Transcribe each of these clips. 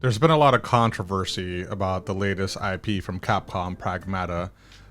There's been a lot of controversy about the latest IP from Capcom, Pragmata,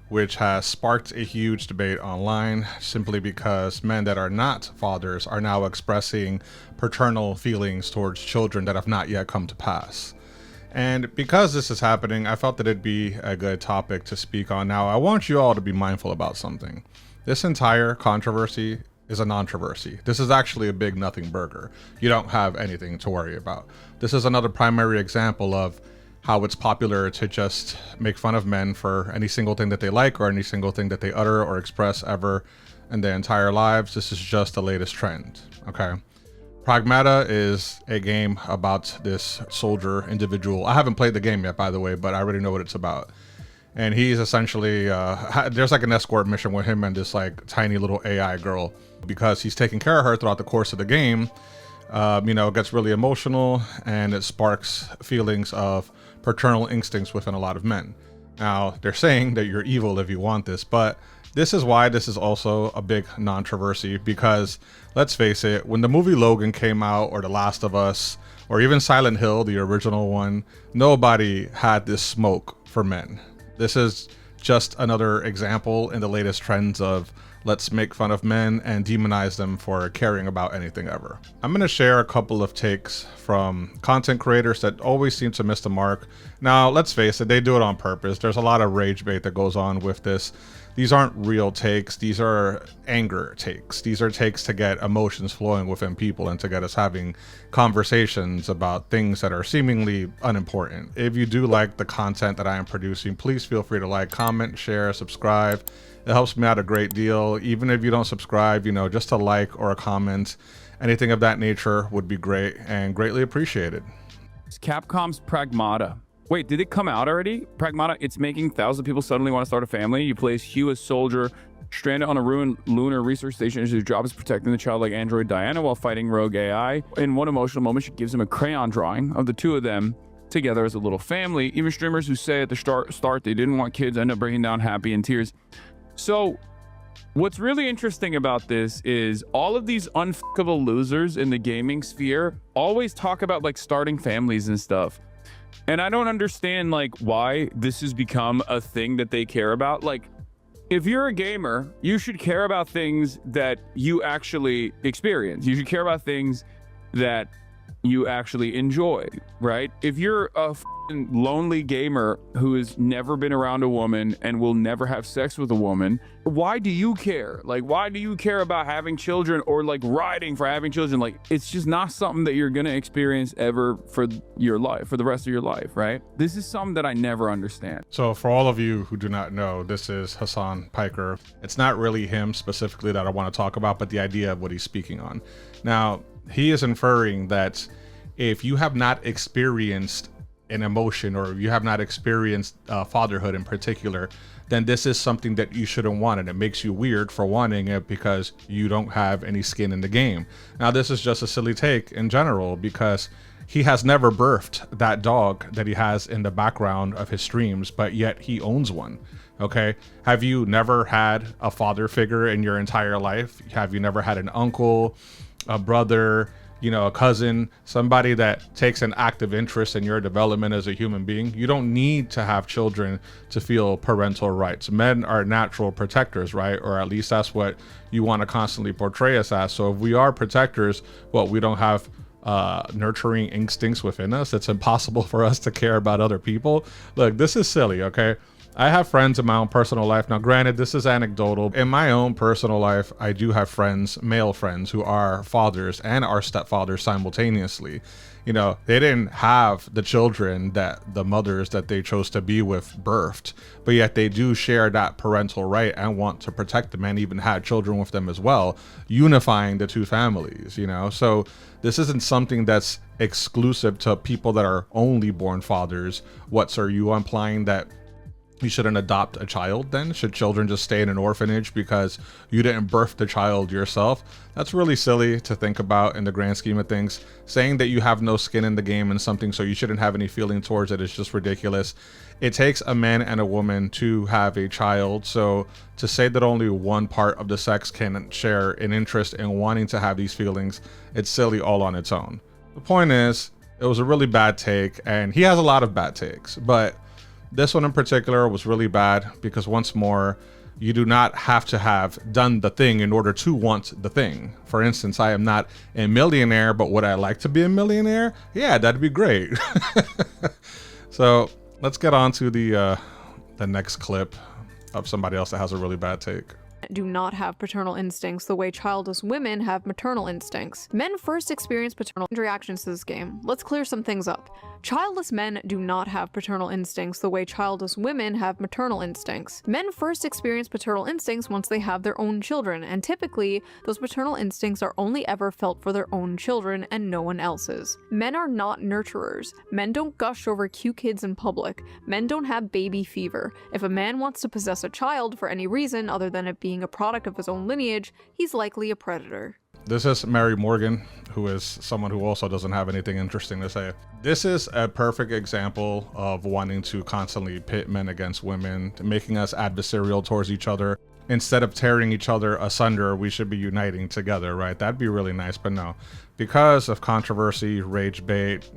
which has sparked a huge debate online simply because men that are not fathers are now expressing paternal feelings towards children that have not yet come to pass. And because this is happening, I felt that it'd be a good topic to speak on. Now, I want you all to be mindful about something. This entire controversy is a non-controversy. This is actually a big nothing burger. You don't have anything to worry about. This is another primary example of how it's popular to just make fun of men for any single thing that they like or any single thing that they utter or express ever in their entire lives. This is just the latest trend, okay? Pragmata is a game about this soldier individual. I haven't played the game yet, by the way, but I already know what it's about. And he's essentially, there's like an escort mission with him and this like tiny little AI girl, because he's taking care of her throughout the course of the game. It gets really emotional and it sparks feelings of paternal instincts within a lot of men. Now, they're saying that you're evil if you want this, but this is why this is also a big controversy, because let's face it, when the movie Logan came out, or The Last of Us, or even Silent Hill, the original one, nobody had this smoke for men. This is just another example in the latest trends of let's make fun of men and demonize them for caring about anything ever. I'm going to share a couple of takes from content creators that always seem to miss the mark. Now, let's face it, they do it on purpose. There's a lot of rage bait that goes on with this. These aren't real takes. These are anger takes. These are takes to get emotions flowing within people and to get us having conversations about things that are seemingly unimportant. If you do like the content that I am producing, please feel free to like, comment, share, subscribe. It helps me out a great deal. Even if you don't subscribe, just a like or a comment, anything of that nature would be great and greatly appreciated. It's Capcom's Pragmata. Wait, did it come out already? Pragmata, it's making thousands of people suddenly want to start a family. You play as Hugh, a soldier, stranded on a ruined lunar research station. His job is protecting the childlike android Diana while fighting rogue AI. In one emotional moment, she gives him a crayon drawing of the two of them together as a little family. Even streamers who say at the start they didn't want kids end up breaking down happy in tears. So what's really interesting about this is all of these unfuckable losers in the gaming sphere always talk about like starting families and stuff. And I don't understand like why this has become a thing that they care about. Like, if you're a gamer, you should care about things that you actually experience. You should care about things that you actually enjoy, right? If you're a lonely gamer who has never been around a woman and will never have sex with a woman, why do you care? Like, why do you care about having children or like riding for having children? Like, it's just not something that you're gonna experience ever for your life, for the rest of your life, right? This is something that I never understand. So for all of you who do not know, this is Hasan Piker. It's not really him specifically that I want to talk about, but the idea of what he's speaking on. Now, he is inferring that if you have not experienced an emotion, or you have not experienced fatherhood in particular, then this is something that you shouldn't want, and it makes you weird for wanting it because you don't have any skin in the game. Now, this is just a silly take in general, because he has never birthed that dog that he has in the background of his streams, but yet he owns one. Okay, have you never had a father figure in your entire life? Have you never had an uncle, a brother, a cousin, somebody that takes an active interest in your development as a human being? You don't need to have children to feel parental rights. Men are natural protectors, right? Or at least that's what you want to constantly portray us as. So if we are protectors, we don't have nurturing instincts within us. It's impossible for us to care about other people. Look, this is silly, okay? I have friends in my own personal life. Now, granted, this is anecdotal. In my own personal life, I do have friends, male friends, who are fathers and are stepfathers simultaneously. They didn't have the children that the mothers that they chose to be with birthed, but yet they do share that parental right and want to protect them and even had children with them as well, unifying the two families, So this isn't something that's exclusive to people that are only born fathers. So are you implying that you shouldn't adopt a child then? Should children just stay in an orphanage because you didn't birth the child yourself? That's really silly to think about in the grand scheme of things. Saying that you have no skin in the game and something, so you shouldn't have any feeling towards it, is just ridiculous. It takes a man and a woman to have a child, so to say that only one part of the sex can share an interest in wanting to have these feelings, it's silly all on its own. The point is, It was a really bad take, and he has a lot of bad takes, but this one in particular was really bad because, once more, you do not have to have done the thing in order to want the thing. For instance, I am not a millionaire, but would I like to be a millionaire? Yeah, that'd be great. So let's get on to the next clip of somebody else that has a really bad take. Do not have paternal instincts the way childless women have maternal instincts. Men first experience paternal reactions to this game. Let's clear some things up. Childless men do not have paternal instincts the way childless women have maternal instincts. Men first experience paternal instincts once they have their own children, and typically, those paternal instincts are only ever felt for their own children and no one else's. Men are not nurturers. Men don't gush over cute kids in public. Men don't have baby fever. If a man wants to possess a child for any reason other than it being a product of his own lineage, he's likely a predator. This is Mary Morgan, who is someone who also doesn't have anything interesting to say. This is a perfect example of wanting to constantly pit men against women, making us adversarial towards each other. Instead of tearing each other asunder, we should be uniting together, right? That'd be really nice, but no. Because of controversy, rage bait,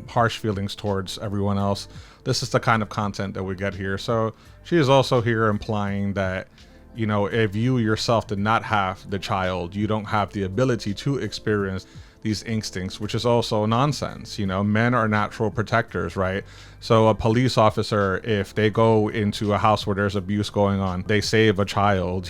harsh feelings towards everyone else, this is the kind of content that we get here. So she is also here implying that if you yourself did not have the child, you don't have the ability to experience these instincts, which is also nonsense. Men are natural protectors, right? So a police officer, if they go into a house where there's abuse going on, they save a child,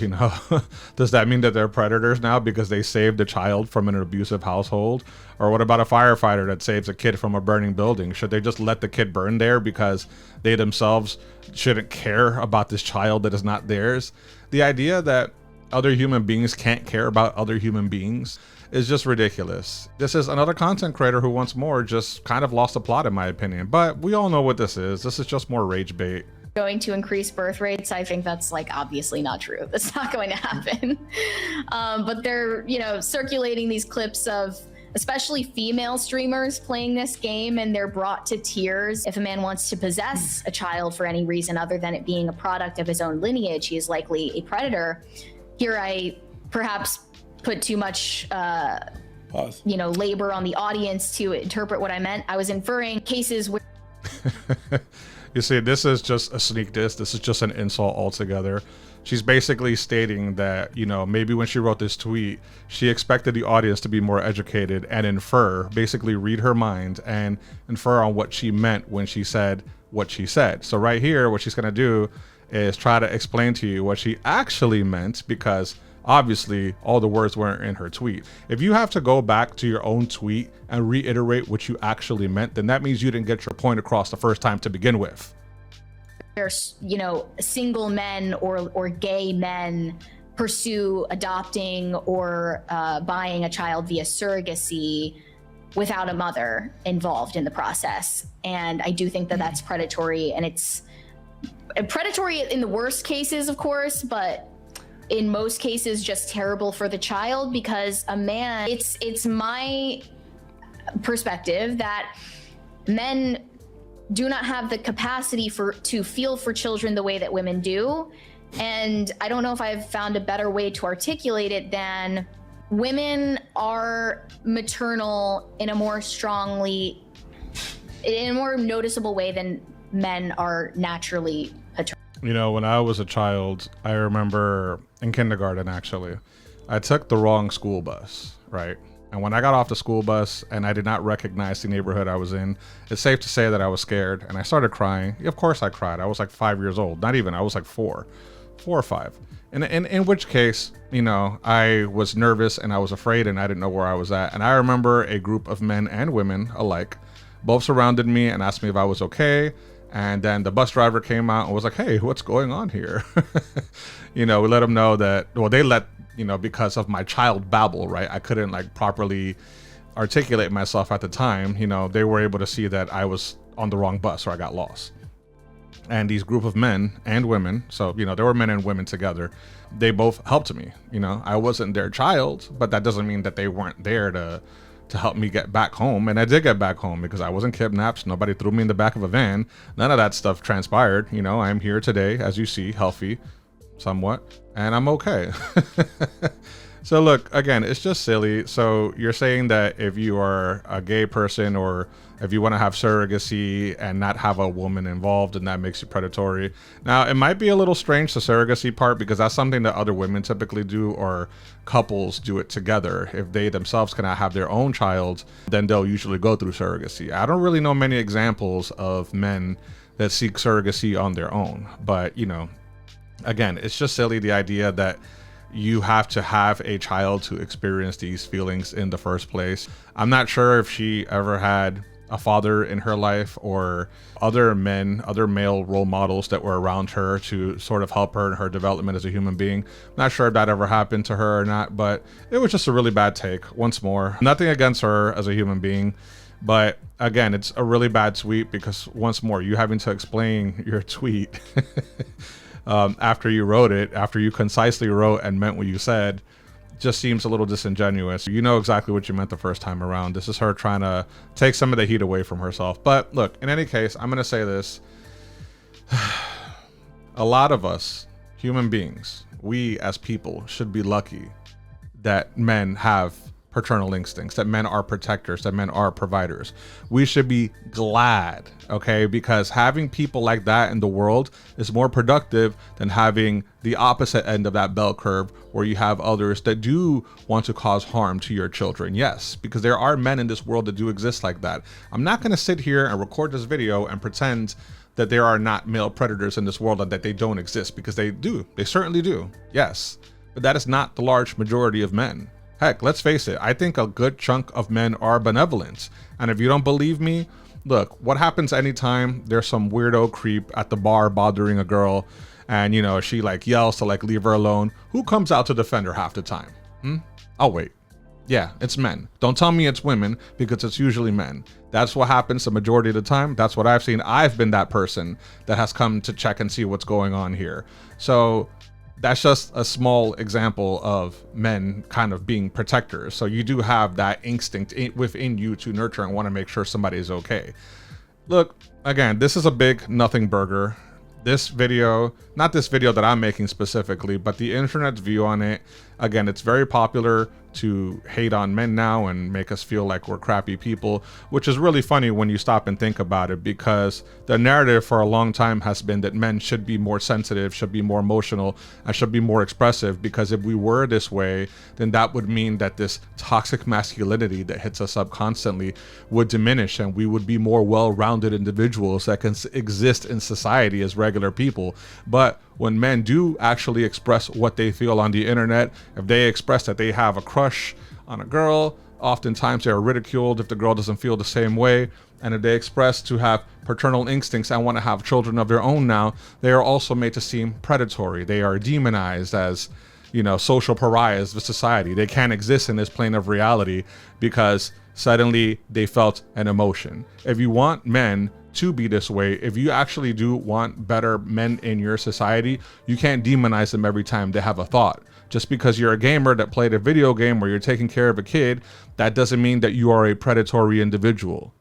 does that mean that they're predators now because they saved a child from an abusive household? Or what about a firefighter that saves a kid from a burning building? Should they just let the kid burn there because they themselves shouldn't care about this child that is not theirs? The idea that other human beings can't care about other human beings is just ridiculous. This is another content creator who, once more, just kind of lost the plot, in my opinion. But we all know what this is. This is just more rage bait. Going to increase birth rates, I think that's obviously not true. That's not going to happen. But they're, circulating these clips of especially female streamers playing this game, and they're brought to tears. If a man wants to possess a child for any reason other than it being a product of his own lineage, he is likely a predator. Here I perhaps put too much labor on the audience to interpret what I meant. I was inferring cases where you see, this is just a sneak diss. This is just an insult altogether. She's basically stating that, maybe when she wrote this tweet, she expected the audience to be more educated and basically read her mind and infer on what she meant when she said what she said. So right here, what she's going to do is try to explain to you what she actually meant, because obviously all the words weren't in her tweet. If you have to go back to your own tweet and reiterate what you actually meant, then that means you didn't get your point across the first time to begin with. There's, single men or gay men pursue adopting or buying a child via surrogacy without a mother involved in the process. And I do think that that's predatory, and it's predatory in the worst cases, of course, but in most cases just terrible for the child, because a man, it's my perspective that men do not have the capacity to feel for children the way that women do. And I don't know if I've found a better way to articulate it than women are maternal in a more noticeable way than men are naturally paternal. When I was a child, I remember in kindergarten, actually, I took the wrong school bus, right? And when I got off the school bus and I did not recognize the neighborhood I was in, it's safe to say that I was scared and I started crying. Of course I cried. I was like 5 years old. Not even, I was like 4 or 5. And in which case, I was nervous and I was afraid and I didn't know where I was at. And I remember a group of men and women alike both surrounded me and asked me if I was okay. And then the bus driver came out and was like, hey, what's going on here? We let them know that, they let, because of my child babble, right? I couldn't properly articulate myself at the time. They were able to see that I was on the wrong bus or I got lost. And these group of men and women, so, there were men and women together, they both helped me. I wasn't their child, but that doesn't mean that they weren't there to help me get back home. And I did get back home because I wasn't kidnapped. Nobody threw me in the back of a van. None of that stuff transpired. I'm here today, as you see, healthy, somewhat, and I'm okay. So look, again, it's just silly. So you're saying that if you are a gay person or If you want to have surrogacy and not have a woman involved, and that makes you predatory. Now, it might be a little strange, the surrogacy part, because that's something that other women typically do, or couples do it together. If they themselves cannot have their own child, then they'll usually go through surrogacy. I don't really know many examples of men that seek surrogacy on their own. But, you know, again, it's just silly, the idea that you have to have a child to experience these feelings in the first place. I'm not sure if she ever had a father in her life, or other men, other male role models that were around her to sort of help her in her development as a human being. I'm not sure if that ever happened to her or not, but it was just a really bad take. Once more, nothing against her as a human being, but again, it's a really bad tweet, because once more, you having to explain your tweet after you wrote it, after you concisely wrote and meant what you said, just seems a little disingenuous. You know exactly what you meant the first time around. This is her trying to take some of the heat away from herself. But look, in any case, I'm going to say this. A lot of us, human beings, we as people should be lucky that men have paternal instincts, that men are protectors, that men are providers. We should be glad, okay? Because having people like that in the world is more productive than having the opposite end of that bell curve, where you have others that do want to cause harm to your children. Yes, because there are men in this world that do exist like that. I'm not gonna sit here and record this video and pretend that there are not male predators in this world and that they don't exist, because they do. They certainly do, yes. But that is not the large majority of men. Heck, let's face it, I think a good chunk of men are benevolent. And if you don't believe me, look, what happens anytime there's some weirdo creep at the bar bothering a girl, and, you know, she like yells to like leave her alone? Who comes out to defend her half the time? I'll wait. Yeah, it's men. Don't tell me it's women, because it's usually men. That's what happens the majority of the time. That's what I've seen. I've been that person that has come to check and see what's going on here. So that's just a small example of men kind of being protectors. So you do have that instinct within you to nurture and want to make sure somebody is okay. Look, again, this is a big nothing burger. This video, not this video that I'm making specifically, but the internet's view on it, again, it's very popular to hate on men now and make us feel like we're crappy people, which is really funny when you stop and think about it, because the narrative for a long time has been that men should be more sensitive, should be more emotional, and should be more expressive, because if we were this way, then that would mean that this toxic masculinity that hits us up constantly would diminish, and we would be more well-rounded individuals that can exist in society as regular people. But when men do actually express what they feel on the internet, if they express that they have a crush on a girl, oftentimes they are ridiculed if the girl doesn't feel the same way. And if they express to have paternal instincts and want to have children of their own now, they are also made to seem predatory. They are demonized as, you know, social pariahs of society. They can't exist in this plane of reality because suddenly they felt an emotion. If you want men to be this way, if you actually do want better men in your society, you can't demonize them every time they have a thought. Just because you're a gamer that played a video game where you're taking care of a kid, that doesn't mean that you are a predatory individual.